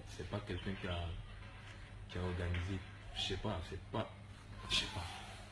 c'est pas quelqu'un qui a organisé. Je sais pas,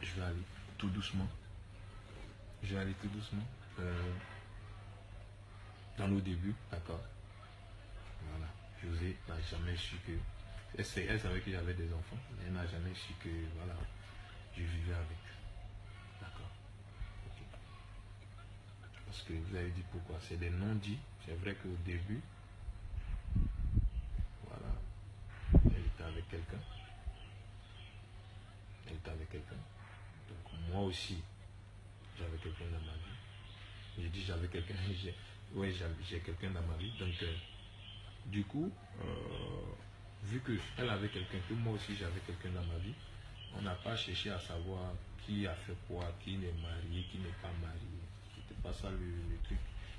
je vais aller tout doucement. Dans nos débuts, d'accord. Voilà. José n'a jamais su que... Elle savait que j'avais des enfants, mais elle n'a jamais su que, voilà, je vivais avec. D'accord. Ok. Parce que vous avez dit pourquoi. C'est des non-dits. C'est vrai qu'au début, voilà, elle était avec quelqu'un. Donc moi aussi, j'avais quelqu'un dans ma vie. J'ai dit j'avais quelqu'un, j'ai quelqu'un dans ma vie. Donc, du coup, vu qu'elle avait quelqu'un, que moi aussi j'avais quelqu'un dans ma vie, on n'a pas cherché à savoir qui a fait quoi, qui est marié, qui n'est pas marié. C'était pas ça le truc.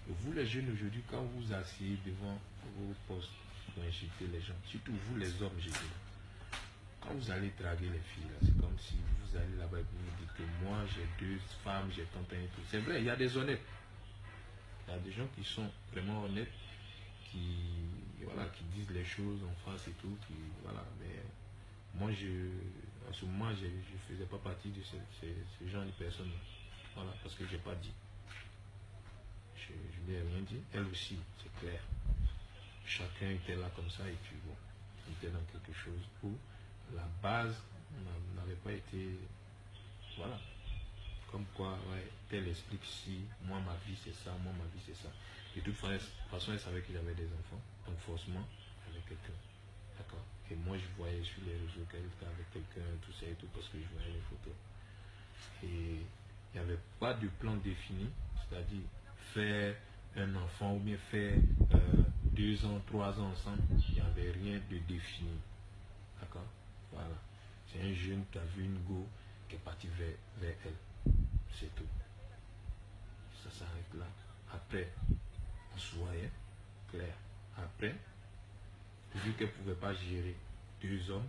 Et vous les jeunes aujourd'hui, quand vous asseyez devant vos postes pour insulter les gens, surtout vous les hommes, je dis, quand vous allez draguer les filles, c'est comme si vous allez là-bas et vous vous dites que moi j'ai 2 femmes, j'ai tant et tout. C'est vrai, il y a des honnêtes. Il y a des gens qui sont vraiment honnêtes, qui disent les choses en face et tout, voilà, mais moi en ce moment je ne faisais pas partie de ce genre de personnes, voilà, parce que j'ai pas dit, je lui ai rien dit, elle aussi, c'est clair, chacun était là comme ça, et puis bon, il était dans quelque chose où la base n'avait pas été, voilà, comme quoi, ouais, tel explique si, moi ma vie c'est ça, moi ma vie c'est ça. De toute façon, elle savait qu'il avait des enfants, donc forcément, avec quelqu'un. D'accord. Et moi, je voyais sur les réseaux qu'elle était avec quelqu'un, tout ça et tout, parce que je voyais les photos. Et il n'y avait pas de plan défini, c'est-à-dire faire un enfant ou bien faire 2 ans, 3 ans ensemble. Il n'y avait rien de défini. D'accord. Voilà. C'est un jeune qui a vu une go qui est parti vers elle. C'est tout. Ça s'arrête là. Après, on se voyait, clair. Après, vu qu'elle ne pouvait pas gérer 2 hommes,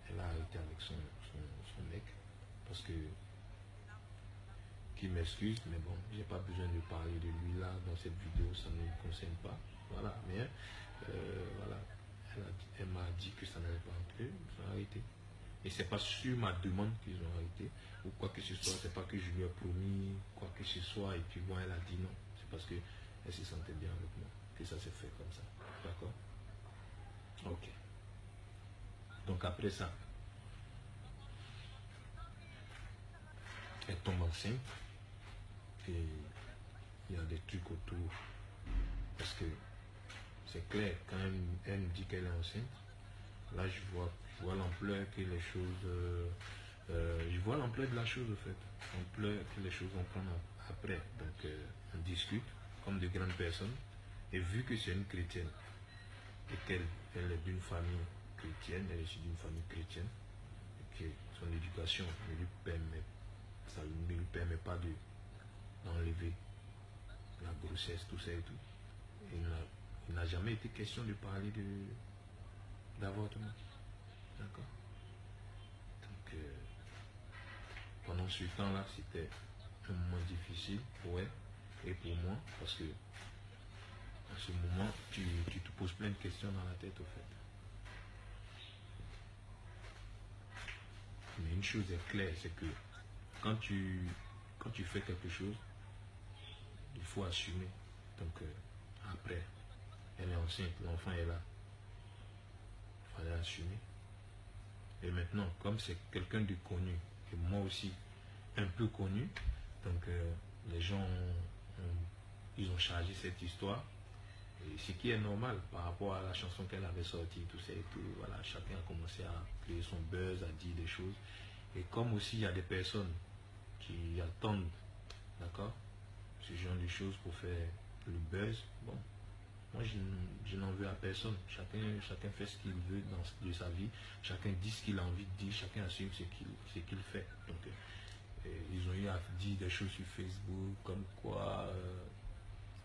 elle a arrêté avec son mec. Parce que, qu'il m'excuse, mais bon, j'ai pas besoin de parler de lui là dans cette vidéo, ça ne me concerne pas. Voilà, mais voilà, elle m'a dit que ça n'allait pas entre eux, ils ont arrêté. Et c'est pas sur ma demande qu'ils ont arrêté, ou quoi que ce soit, c'est pas que je lui ai promis quoi que ce soit, et puis bon, elle a dit non. C'est parce que elle se sentait bien avec moi, que ça s'est fait comme ça. D'accord? Ok. Donc après ça, elle tombe enceinte, et il y a des trucs autour, parce que c'est clair, quand elle me dit qu'elle est enceinte, là je vois l'ampleur que les choses, je vois l'ampleur de la chose en fait, l'ampleur que les choses vont prendre après. Donc on discute comme de grandes personnes, et vu que c'est une chrétienne, et qu'elle est d'une famille chrétienne, elle est issue d'une famille chrétienne, et que son éducation ne lui permet, ça ne lui permet pas d'enlever la grossesse, tout ça et tout. Et il n'a jamais été question de parler d'avortement. D'accord. Donc, pendant ce temps-là, c'était un moment difficile pour elle et pour moi, parce que en ce moment, tu te poses plein de questions dans la tête, au fait. Mais une chose est claire, c'est que quand tu fais quelque chose, il faut assumer. Donc, après, elle est enceinte, l'enfant est là. Il fallait assumer. Et maintenant, comme c'est quelqu'un de connu, et moi aussi, un peu connu, donc les gens ils ont chargé cette histoire, et ce qui est normal par rapport à la chanson qu'elle avait sortie, tout ça et tout, voilà, chacun a commencé à créer son buzz, à dire des choses, et comme aussi il y a des personnes qui attendent, d'accord, ce genre de choses pour faire le buzz, bon, moi je n'en veux à personne, chacun fait ce qu'il veut de sa vie, chacun dit ce qu'il a envie de dire, chacun assume ce qu'il fait. Donc ils ont eu à dire des choses sur Facebook, comme quoi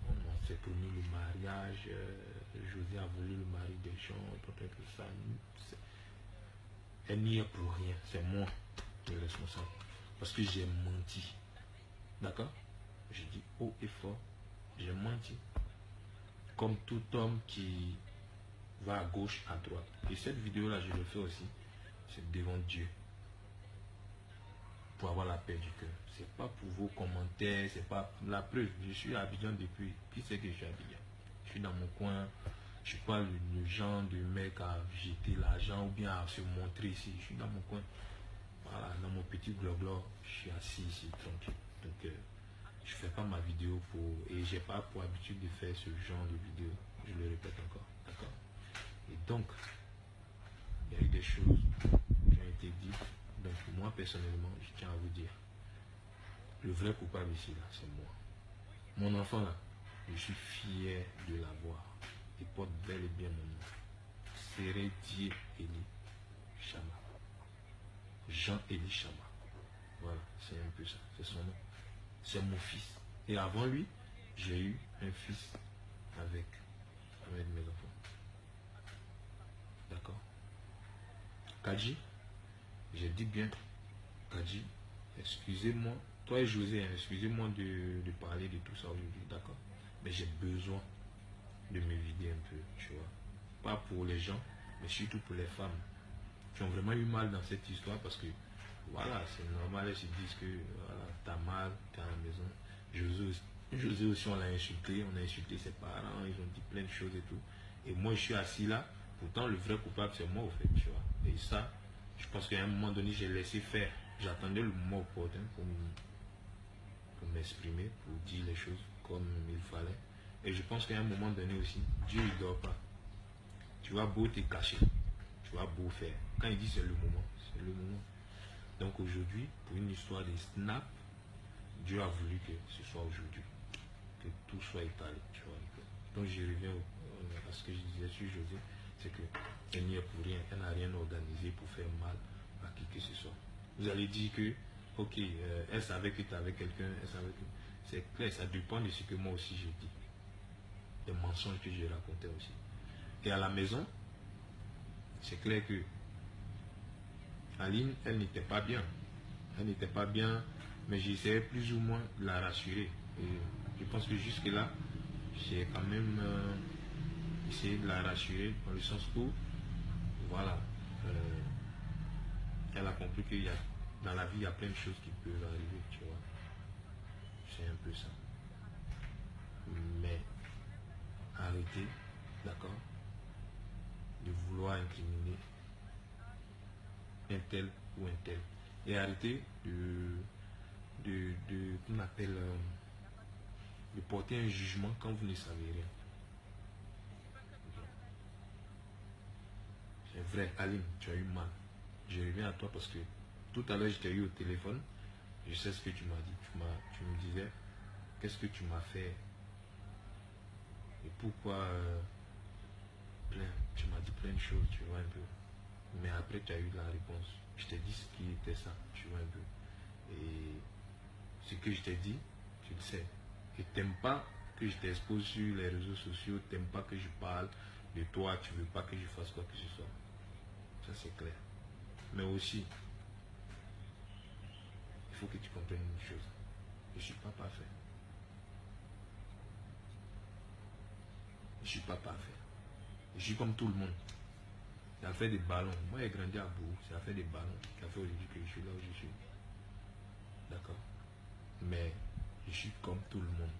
on s'est promis le mariage, José a voulu le mari des gens, peut-être que ça, elle n'y est pour rien, c'est moi le responsable, parce que j'ai menti, d'accord, j'ai dit haut et fort, j'ai menti, comme tout homme qui va à gauche, à droite. Et cette vidéo-là, je le fais aussi, c'est devant Dieu. Pour avoir la paix du cœur. C'est pas pour vos commentaires, c'est pas la preuve. Je suis à Abidjan depuis. Qui sait que je suis à Abidjan? Je suis dans mon coin. Je suis pas le genre de mec à jeter l'argent ou bien à se montrer ici. Je suis dans mon coin. Voilà, dans mon petit gloglo, je suis assis ici, tranquille. Donc, je fais pas ma vidéo pour... Et j'ai pas pour habitude de faire ce genre de vidéo. Je le répète encore. D'accord? Et donc, il y a eu des choses qui ont été dites. Donc, moi, personnellement, je tiens à vous dire, le vrai coupable ici, là, c'est moi. Mon enfant, là, je suis fier de l'avoir. Il porte bel et bien mon nom. Seredier Eli Chama. Jean-Élie Chama. Voilà, c'est un peu ça. C'est son nom. C'est mon fils. Et avant lui, j'ai eu un fils avec mes enfants. D'accord? Kadji, j'ai dit bien, Kadji, excusez-moi, toi et José, excusez-moi de parler de tout ça aujourd'hui, d'accord? Mais j'ai besoin de me vider un peu, tu vois. Pas pour les gens, mais surtout pour les femmes qui ont vraiment eu mal dans cette histoire parce que, voilà, c'est normal, elles se disent que, voilà, t'as mal, t'es à la maison. José aussi, on l'a insulté, on a insulté ses parents, ils ont dit plein de choses et tout. Et moi, je suis assis là, pourtant, le vrai coupable, c'est moi, au fait, tu vois. Et ça, je pense qu'à un moment donné, j'ai laissé faire. J'attendais le moment opportun pour m'exprimer, pour dire les choses comme il fallait. Et je pense qu'à un moment donné aussi, Dieu ne dort pas. Tu vas beau te cacher, tu vas beau faire. Quand il dit c'est le moment, c'est le moment. Donc aujourd'hui, pour une histoire de snap, Dieu a voulu que ce soit aujourd'hui, que tout soit étalé, tu vois. Donc je reviens à ce que je disais sur José, c'est qu'elle n'y est pour rien, elle n'a rien organisé pour faire mal à qui que ce soit. Vous allez dire que, ok, elle savait que tu avais quelqu'un, elle savait que... C'est clair, ça dépend de ce que moi aussi j'ai dit. Des mensonges que j'ai racontés aussi. Et à la maison, c'est clair que Aline, elle n'était pas bien. Elle n'était pas bien, mais j'essayais plus ou moins de la rassurer. Et je pense que jusque-là, j'ai quand même essayé de la rassurer dans le sens où, voilà, elle a compris qu'il y a, dans la vie, il y a plein de choses qui peuvent arriver, tu vois. C'est un peu ça. Mais arrêtez, d'accord, de vouloir incriminer un tel ou un tel. Et arrêtez qu'on appelle, de porter un jugement quand vous ne savez rien. C'est vrai, Aline, tu as eu mal. Je reviens à toi parce que tout à l'heure, je t'ai eu au téléphone. Je sais ce que tu m'as dit. Tu me disais, qu'est-ce que tu m'as fait et pourquoi tu m'as dit plein de choses, tu vois un peu. Mais après, tu as eu la réponse. Je t'ai dit ce qui était ça, tu vois un peu. Et ce que je t'ai dit, tu le sais. Et t'aimes pas que je t'expose sur les réseaux sociaux, t'aimes pas que je parle de toi, tu veux pas que je fasse quoi que ce soit. Ça, c'est clair. Mais aussi, il faut que tu comprennes une chose. Je ne suis pas parfait. Je ne suis pas parfait. Je suis comme tout le monde. C'est à faire des ballons. Moi, j'ai grandi à Bourg. C'est à faire des ballons qui a fait aujourd'hui que je suis là où je suis. D'accord? Mais je suis comme tout le monde.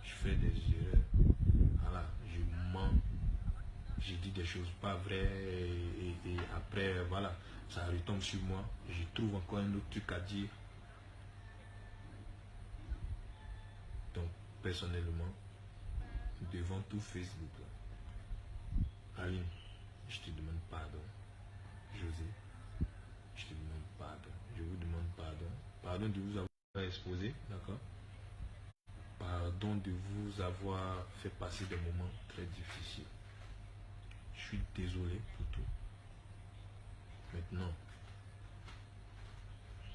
Je fais des erreurs. Voilà, je mens. Je dis des choses pas vraies et après, voilà, ça retombe sur moi. Je trouve encore un autre truc à dire. Donc, personnellement, devant tout Facebook, là, Aline, je te demande pardon. José, je te demande pardon. Je vous demande pardon. Pardon de vous avoir exposé, d'accord? Pardon de vous avoir fait passer des moments très difficiles. Je suis désolé pour tout. Maintenant,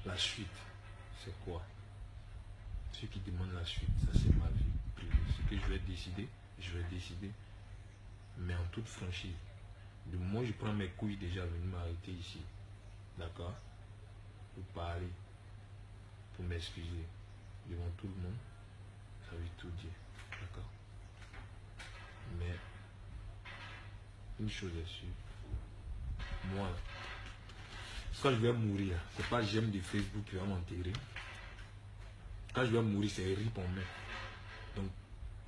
la suite, c'est quoi? Ceux qui demandent la suite, ça c'est ma vie privée. Ce que je vais décider, je vais décider. Mais en toute franchise, de moi je prends mes couilles déjà à venir m'arrêter ici. D'accord? Pour parler, pour m'excuser devant tout le monde, ça veut tout dire. D'accord? Mais une chose est sûre. Moi, quand je vais mourir, c'est pas j'aime de Facebook qui va m'enterrer. Quand je vais mourir, c'est rip en main. Donc,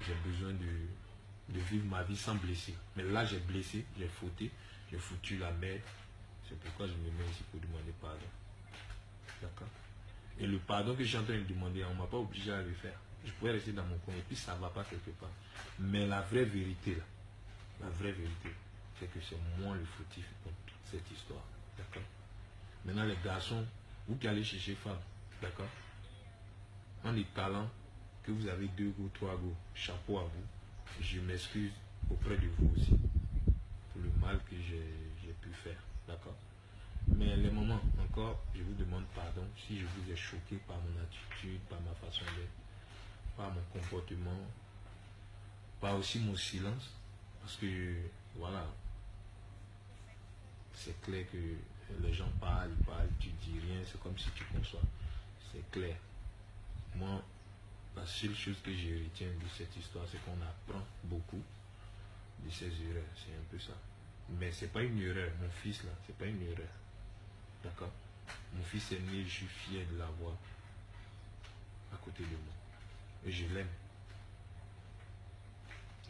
j'ai besoin de vivre ma vie sans blesser. Mais là, j'ai blessé, j'ai fauté, j'ai foutu la merde. C'est pourquoi je me mets ici pour demander pardon. D'accord? Et le pardon que je suis en train de demander, on ne m'a pas obligé à le faire. Je pourrais rester dans mon coin et puis ça ne va pas quelque part. Mais la vraie vérité, là, la vraie vérité, c'est que c'est moi le fautif dans toute cette histoire. D'accord? Maintenant, les garçons, vous qui allez chercher femmes, d'accord? En les talents que vous avez 2 go, 3 go, chapeau à vous. Je m'excuse auprès de vous aussi pour le mal que j'ai pu faire. D'accord? Mais les moments, encore, je vous demande pardon si je vous ai choqué par mon attitude, par ma façon d'être, par mon comportement, par aussi mon silence. Parce que, voilà, c'est clair que les gens parlent, tu dis rien, c'est comme si tu conçois. C'est clair. Moi, la seule chose que je retiens de cette histoire, c'est qu'on apprend beaucoup de ses erreurs. C'est un peu ça. Mais c'est pas une erreur. Mon fils, là, c'est pas une erreur. D'accord? Mon fils est né, je suis fier de l'avoir à côté de moi. Et je l'aime.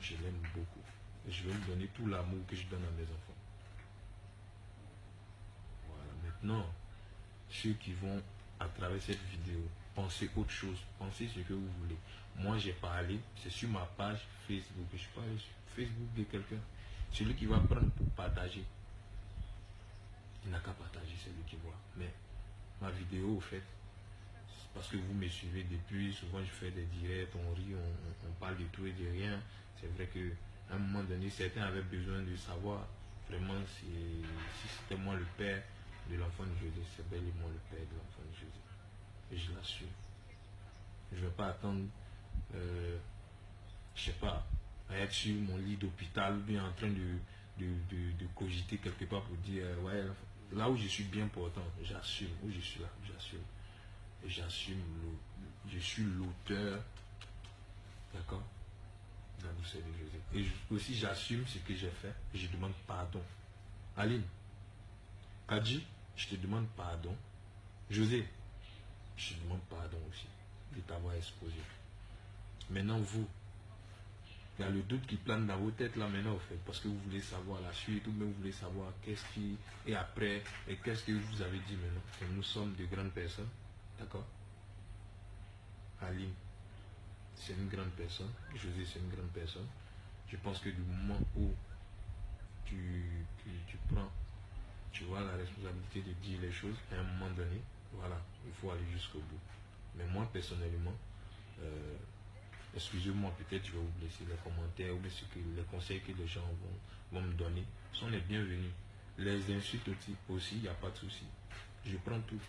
Je l'aime beaucoup. Et je vais lui donner tout l'amour que je donne à mes enfants. Voilà. Maintenant, ceux qui vont, à travers cette vidéo, penser autre chose, pensez ce que vous voulez. Moi, j'ai parlé, c'est sur ma page Facebook. Je suis parlé sur Facebook de quelqu'un. Celui qui va prendre pour partager, il n'a qu'à partager, c'est lui qui voit. Mais ma vidéo, au fait, parce que vous me suivez depuis, souvent je fais des directs, on rit, on parle de tout et de rien. C'est vrai qu'à un moment donné, certains avaient besoin de savoir vraiment si c'était moi le père de l'enfant de José, c'est bel et moi le père de l'enfant de José. Et je l'assure. Je ne vais pas attendre, je sais pas, à être sur mon lit d'hôpital ou bien en train de cogiter quelque part pour dire, ouais, là où je suis bien portant, j'assume, où je suis là, j'assume. Et j'assume, je suis l'auteur, d'accord, de la douceur de José. Et aussi j'assume ce que j'ai fait et je demande pardon. Aline, Kadji, je te demande pardon. José, je te demande pardon aussi de t'avoir exposé. Maintenant vous, il y a le doute qui plane dans vos têtes là maintenant, en fait, parce que vous voulez savoir la suite, ou même vous voulez savoir qu'est-ce qui est après, et qu'est-ce que vous avez dit maintenant. Et nous sommes de grandes personnes, d'accord? Aline, c'est une grande personne. José, c'est une grande personne. Je pense que du moment où tu prends, tu vois la responsabilité de dire les choses, à un moment donné, voilà, il faut aller jusqu'au bout. Mais moi, personnellement, excusez-moi, peut-être je vais vous blesser, les commentaires ou les conseils que les gens vont me donner sont les bienvenus. Les insultes aussi, il n'y a pas de souci. Je prends tout.